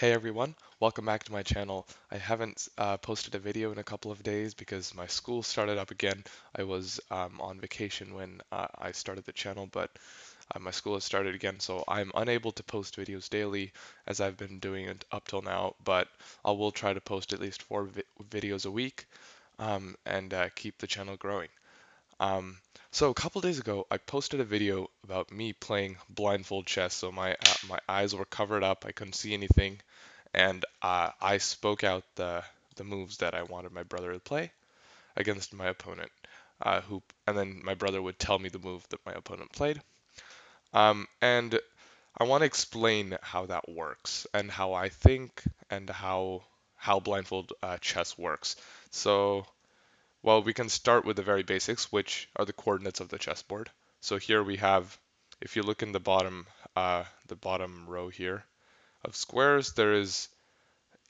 Hey everyone, welcome back to my channel. I haven't posted a video in a couple of days because my school started up again. I was on vacation when I started the channel, but my school has started again, so I'm unable to post videos daily as I've been doing it up till now, but I will try to post at least four videos a week and keep the channel growing. Um, so a couple days ago, I posted a video about me playing blindfold chess. So my eyes were covered up, I couldn't see anything, and I spoke out the moves that I wanted my brother to play against my opponent. And then my brother would tell me the move that my opponent played. And I want to explain how that works and how I think and how blindfold chess works. So well, we can start with the very basics, which are the coordinates of the chessboard. So here we have, if you look in the bottom row here of squares, there is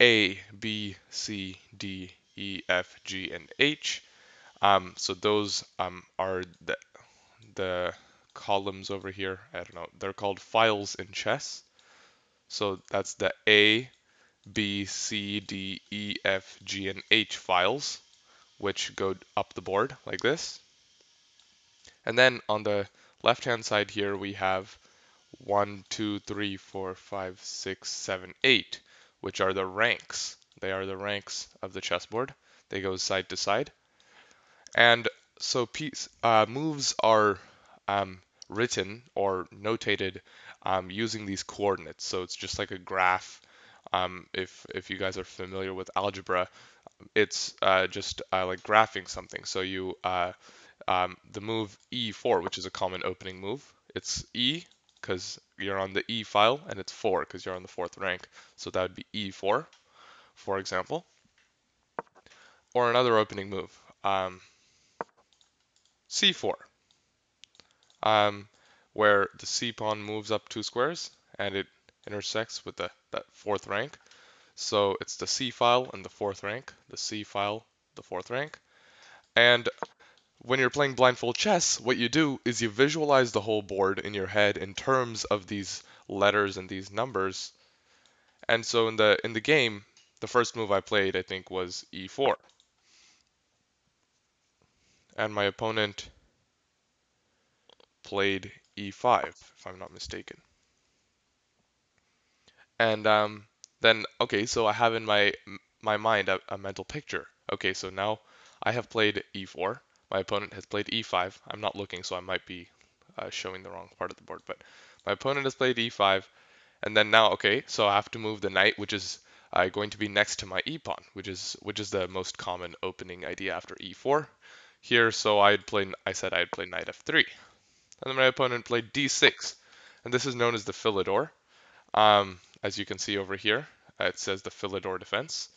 A, B, C, D, E, F, G, and H. So those are the columns over here. I don't know. They're called files in chess. So that's the A, B, C, D, E, F, G, and H files, which go up the board like this. And then on the left-hand side here, we have 1, 2, 3, 4, 5, 6, 7, 8, which are the ranks. They are the ranks of the chessboard. They go side to side. And so moves are written or notated using these coordinates. So it's just like a graph. If you guys are familiar with algebra, it's just like graphing something. So the move E4, which is a common opening move. It's E because you're on the E file, and it's 4 because you're on the fourth rank. So that would be E4, for example. Or another opening move, C4, um, where the C pawn moves up 2 squares and it intersects with that fourth rank. So it's the C file and the fourth rank, the C file, the fourth rank. And when you're playing blindfold chess, what you do is you visualize the whole board in your head in terms of these letters and these numbers. And so in the game, the first move I played, I think, was e4, and my opponent played e5, if I'm not mistaken. And then okay, so I have in my mind a mental picture. Okay, so now I have played e4. My opponent has played e5. I'm not looking, so I might be showing the wrong part of the board, but my opponent has played e5. And then now, okay, so I have to move the knight, which is going to be next to my e pawn, which is the most common opening idea after e4. Here, so I said I'd play knight f3, and then my opponent played d6, and this is known as the Philidor. As you can see over here, it says the Philidor defense,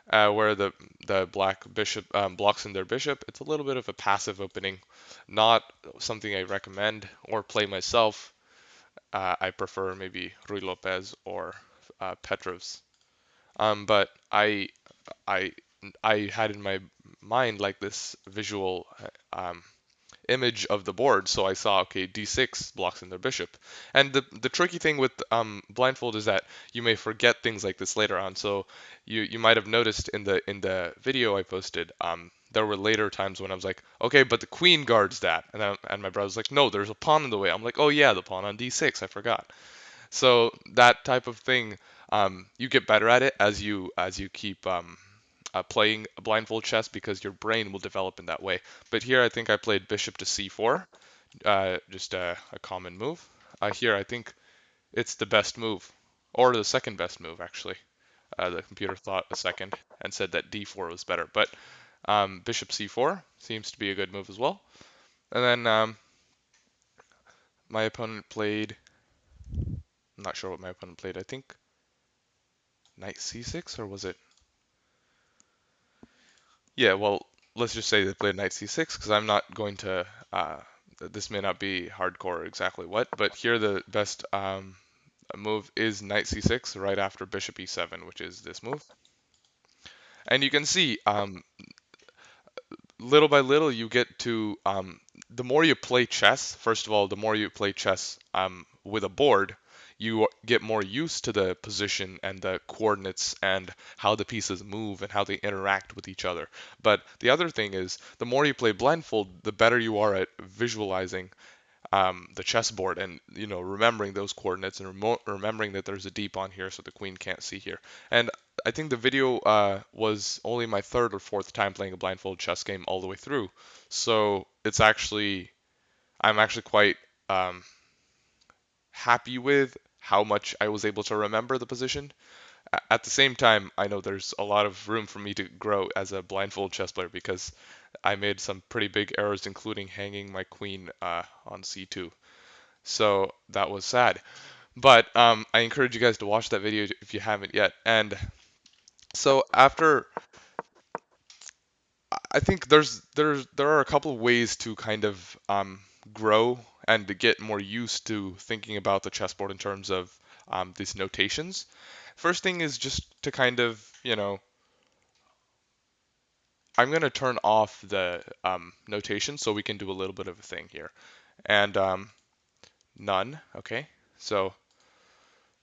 where the black bishop blocks in their bishop. It's a little bit of a passive opening, not something I recommend or play myself. I prefer maybe Rui Lopez or Petrov's. But I I had in my mind like this visual image of the board, so I saw okay d6 blocks in their bishop, and the tricky thing with blindfold is that you may forget things like this later on. So you might have noticed in the video I posted, there were later times when I was like, okay, but the queen guards that, and my brother's like, no, there's a pawn in the way. I'm like, oh yeah, the pawn on d6, I forgot. So that type of thing, you get better at it as you keep playing blindfold chess because your brain will develop in that way. But here I think I played bishop to c4, just a common move. Here I think it's the best move, or the second best move actually. The computer thought a second and said that d4 was better, but bishop c4 seems to be a good move as well. And then my opponent played, I'm not sure what my opponent played. I think knight c6, or was it? Yeah, well, let's just say they played knight c6 because I'm not going to. This may not be hardcore exactly what, but here the best move is knight c6 right after bishop e7, which is this move. And you can see, little by little, you get to the more you play chess. First of all, the more you play chess with a board, you get more used to the position and the coordinates and how the pieces move and how they interact with each other. But the other thing is, the more you play blindfold, the better you are at visualizing the chessboard and remembering those coordinates and remembering that there's a d pawn here so the queen can't see here. And I think the video was only my third or fourth time playing a blindfold chess game all the way through, so I'm actually quite um, happy with how much I was able to remember the position. At the same time, I know there's a lot of room for me to grow as a blindfold chess player because I made some pretty big errors, including hanging my queen on c2. So that was sad. But I encourage you guys to watch that video if you haven't yet. And so after, I think there are a couple of ways to kind of grow and to get more used to thinking about the chessboard in terms of these notations. First thing is just to kind of, I'm going to turn off the notation so we can do a little bit of a thing here. And none, okay? So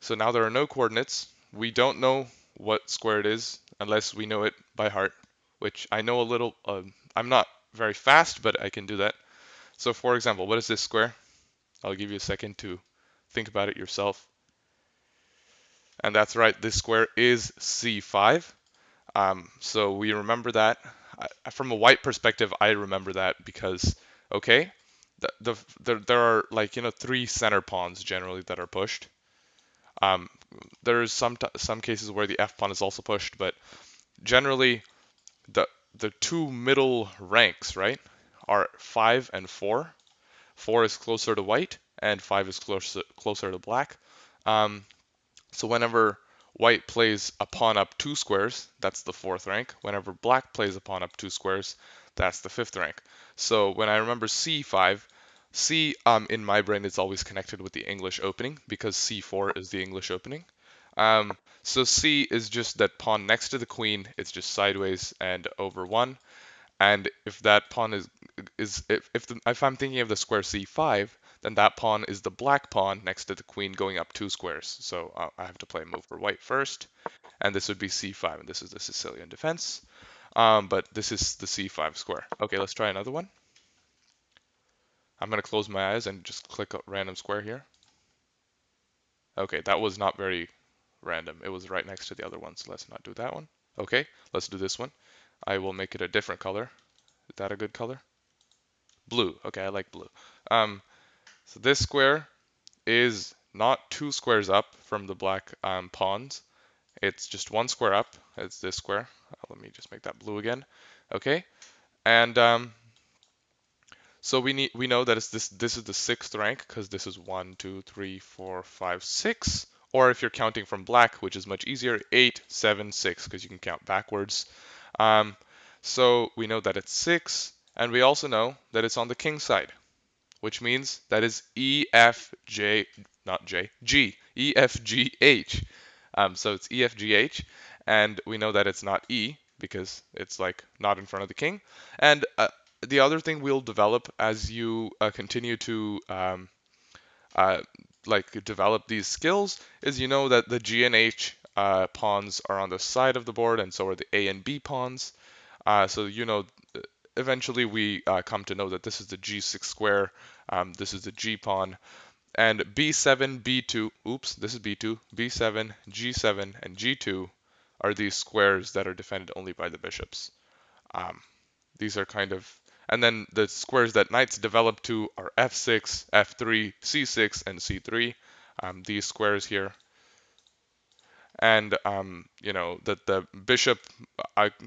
now there are no coordinates. We don't know what square it is unless we know it by heart, which I know a little. I'm not very fast, but I can do that. So for example, what is this square? I'll give you a second to think about it yourself. And that's right, this square is C5. So we remember that. From a white perspective, I remember that because, okay, there are like, three center pawns generally that are pushed. Um, there's some cases where the F pawn is also pushed, but generally the the two middle ranks, right, are 5 and 4. 4 is closer to white, and 5 is closer to black. Um, so whenever white plays a pawn up 2 squares, that's the fourth rank. Whenever black plays a pawn up 2 squares, that's the fifth rank. So when I remember C5, C in my brain is always connected with the English opening because C4 is the English opening. So C is just that pawn next to the queen. It's just sideways and over one. And if that pawn is if I'm thinking of the square C5, then that pawn is the black pawn next to the queen going up 2 squares. So I have to play a move for white first, and this would be C5, and this is the Sicilian defense. But this is the C5 square. Okay, let's try another one. I'm gonna close my eyes and just click a random square here. Okay, that was not very random. It was right next to the other one, so let's not do that one. Okay, let's do this one. I will make it a different color. Is that a good color? Blue. Okay, I like blue. Um, so this square is not 2 squares up from the black pawns. It's just 1 square up. It's this square. Let me just make that blue again. Okay, and so we know that it's this is the sixth rank because this is 1, 2, 3, 4, 5, 6. Or if you're counting from black, which is much easier, 8, 7, 6 because you can count backwards. Um, so we know that it's 6, and we also know that it's on the king side, which means that is E, F, J, not J, G, E, F, G, H. So it's E, F, G, H, and we know that it's not E because it's like not in front of the king. And the other thing we'll develop as you continue to uh, like develop these skills is that the G and H pawns are on the side of the board, and so are the A and B pawns. So eventually we come to know that this is the G6 square, this is the G pawn, and B7, B2, oops, this is B2, B7, G7, and G2 are these squares that are defended only by the bishops. Um, these are kind of, and then the squares that knights develop to are F6, F3, C6, and C3. These squares here, and that the bishop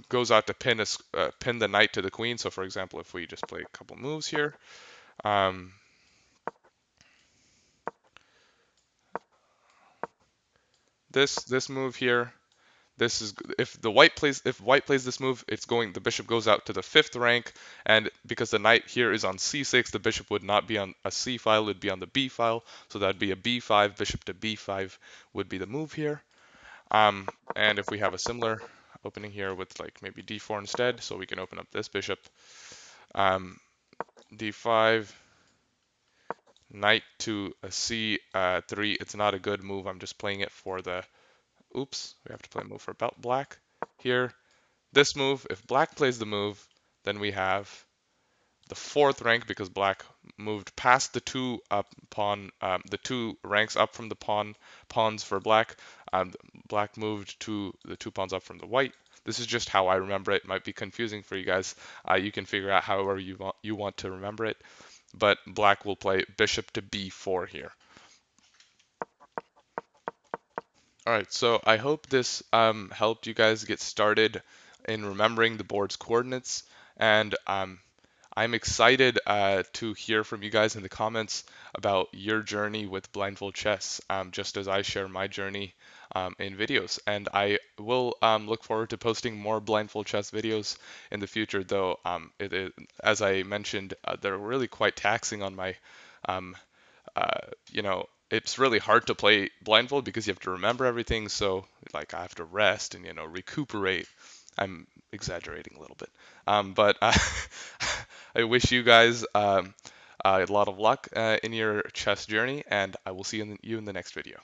goes out to pin the knight to the queen. So for example, if we just play a couple moves here, um, this move here, this is if white plays this move, the bishop goes out to the fifth rank, and because the knight here is on c6, the bishop would not be on a c file, it would be on the b file, so that'd be a b5, bishop to b5 would be the move here. And if we have a similar opening here with like maybe d4 instead, so we can open up this bishop, d5, knight to a c3. It's not a good move. I'm just playing it for the, oops, we have to play a move for black here. This move, if black plays the move, then we have the fourth rank because black moved past the two the two ranks up from the pawns for black. Black moved to the two pawns up from the white. This is just how I remember it. It might be confusing for you guys. You can figure out however you want to remember it. But black will play bishop to b4 here. All right, so I hope this helped you guys get started in remembering the board's coordinates, and I'm excited to hear from you guys in the comments about your journey with Blindfold Chess, just as I share my journey in videos. And I will look forward to posting more Blindfold Chess videos in the future, though, as I mentioned, they're really quite taxing on my um, it's really hard to play blindfold because you have to remember everything. So like I have to rest and recuperate. I'm exaggerating a little bit, but I wish you guys a lot of luck in your chess journey, and I will see you in the next video.